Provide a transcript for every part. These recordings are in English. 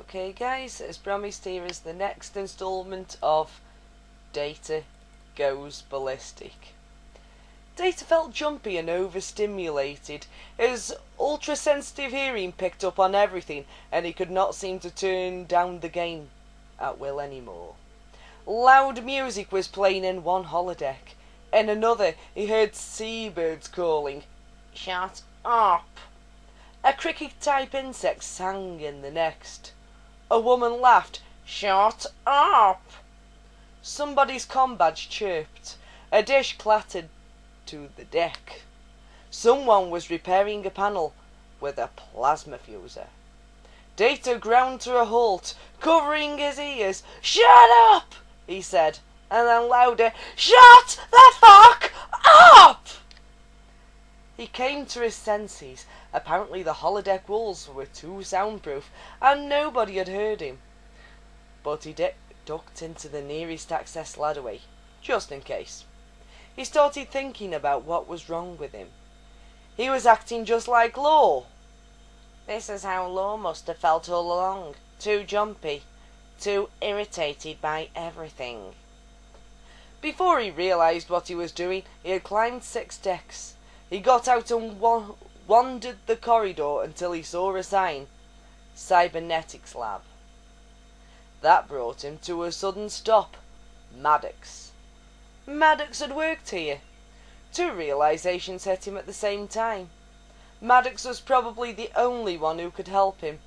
Okay guys, as promised, here is the next installment of Data Goes Ballistic. Data felt jumpy and overstimulated. His ultra-sensitive hearing picked up on everything, and he could not seem to turn down the gain at will anymore. Loud music was playing in one holodeck. In another, he heard seabirds calling, "Shut up!" A cricket-type insect sang in the next. A woman laughed, "Shut up!" Somebody's comm badge chirped. A dish clattered to the deck. Someone was repairing a panel with a plasma fuser. Data ground to a halt, covering his ears. "Shut up!" he said, and then louder, "Shut the fuck up!" He came to his senses. Apparently the holodeck walls were too soundproof, and nobody had heard him. But he ducked into the nearest access ladderway, just in case. He started thinking about what was wrong with him. He was acting just like Law. This is how Law must have felt all along. Too jumpy, too irritated by everything. Before he realised what he was doing, he had climbed 6 decks. He got out and wandered the corridor until he saw a sign, "Cybernetics Lab." That brought him to a sudden stop. Maddox. Maddox had worked here. 2 realisations hit him at the same time. Maddox was probably the only one who could help him.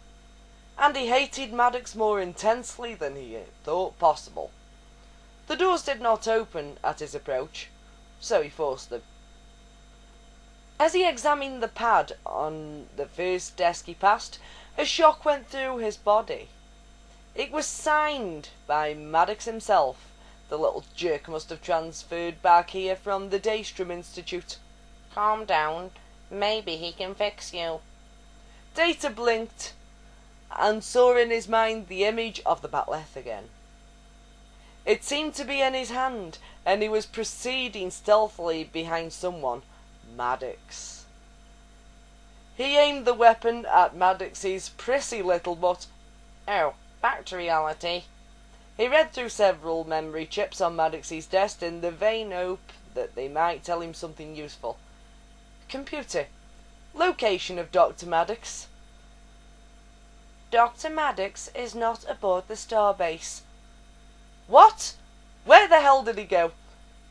And he hated Maddox more intensely than he thought possible. The doors did not open at his approach, so he forced them. As he examined the pad on the first desk he passed, a shock went through his body. It was signed by Maddox himself. The little jerk must have transferred back here from the Daystrom Institute. "Calm down. Maybe he can fix you." Data blinked and saw in his mind the image of the bat'leth again. It seemed to be in his hand, and he was proceeding stealthily behind someone. Maddox. He aimed the weapon at Maddox's prissy little butt. Oh, back to reality. He read through several memory chips on Maddox's desk in the vain hope that they might tell him something useful. Computer. Location of Dr. Maddox. Dr. Maddox is not aboard the starbase. What? Where the hell did he go?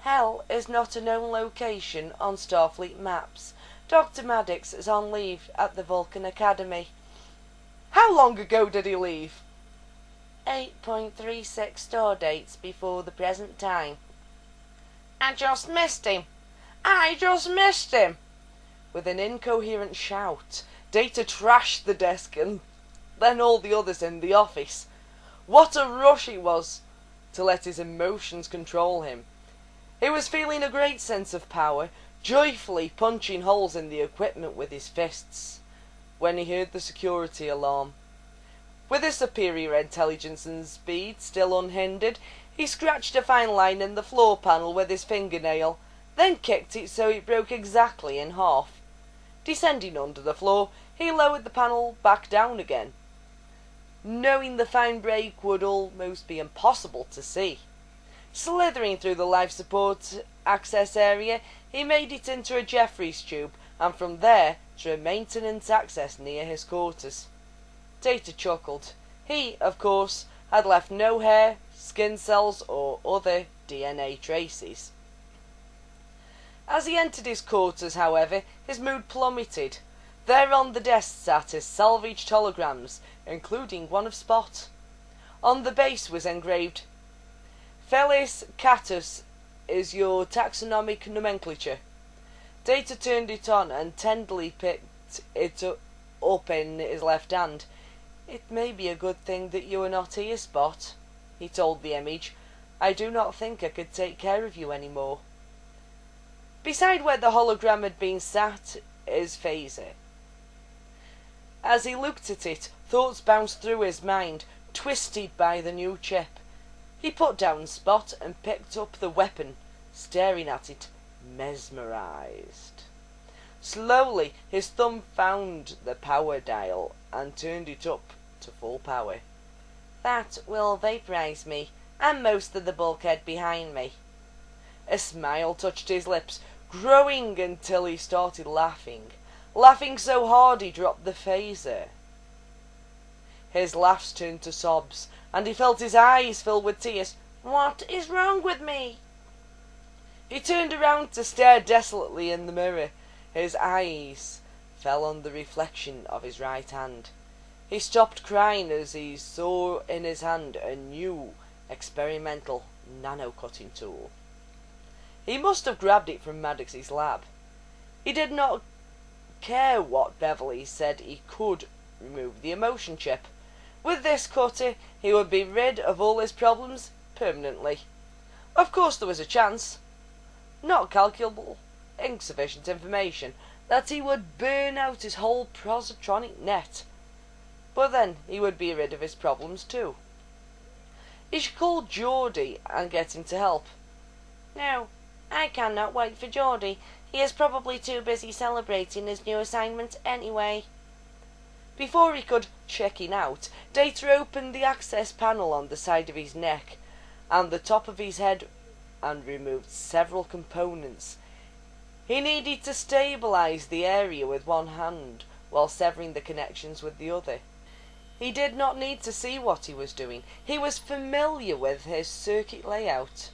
Hell is not a known location on Starfleet maps. Dr. Maddox is on leave at the Vulcan Academy. How long ago did he leave? 8.36 star dates before the present time. I just missed him. I just missed him. With an incoherent shout, Data trashed the desk and then all the others in the office. What a rush it was to let his emotions control him. He was feeling a great sense of power, joyfully punching holes in the equipment with his fists, when he heard the security alarm. With his superior intelligence and speed still unhindered, he scratched a fine line in the floor panel with his fingernail, then kicked it so it broke exactly in half. Descending under the floor, he lowered the panel back down again, knowing the fine break would almost be impossible to see. Slithering through the life support access area, he made it into a Jeffries tube, and from there to a maintenance access near his quarters. Data chuckled. He, of course, had left no hair, skin cells, or other DNA traces. As he entered his quarters, however, his mood plummeted. There on the desk sat his salvaged holograms, including one of Spot. On the base was engraved, "Felis catus is your taxonomic nomenclature." Data turned it on and tenderly picked it up in his left hand. "It may be a good thing that you are not here, Spot," he told the image. "I do not think I could take care of you anymore." Beside where the hologram had been sat is phaser. As he looked at it, thoughts bounced through his mind, twisted by the new chip. He put down Spot and picked up the weapon, staring at it, mesmerized. Slowly, his thumb found the power dial and turned it up to full power. That will vaporize me, and most of the bulkhead behind me. A smile touched his lips, growing until he started laughing. Laughing so hard he dropped the phaser. His laughs turned to sobs, and he felt his eyes fill with tears. What is wrong with me? He turned around to stare desolately in the mirror. His eyes fell on the reflection of his right hand. He stopped crying as he saw in his hand a new experimental nano-cutting tool. He must have grabbed it from Maddox's lab. He did not care what Beverly said. He could remove the emotion chip. With this cutter, he would be rid of all his problems permanently. Of course there was a chance, not calculable, insufficient information, that he would burn out his whole positronic net. But then he would be rid of his problems too. He should call Geordie and get him to help. No, I cannot wait for Geordie. He is probably too busy celebrating his new assignment anyway. Before he could check in out, Data opened the access panel on the side of his neck and the top of his head and removed several components. He needed to stabilize the area with one hand while severing the connections with the other. He did not need to see what he was doing. He was familiar with his circuit layout.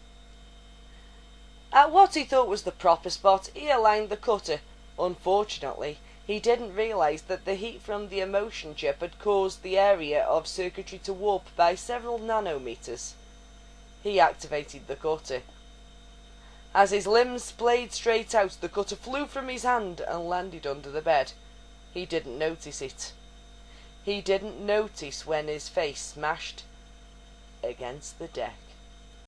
At what he thought was the proper spot, he aligned the cutter. Unfortunately, he didn't realize that the heat from the emotion chip had caused the area of circuitry to warp by several nanometers. He activated the cutter. As his limbs splayed straight out, the cutter flew from his hand and landed under the bed. He didn't notice it. He didn't notice when his face smashed against the deck.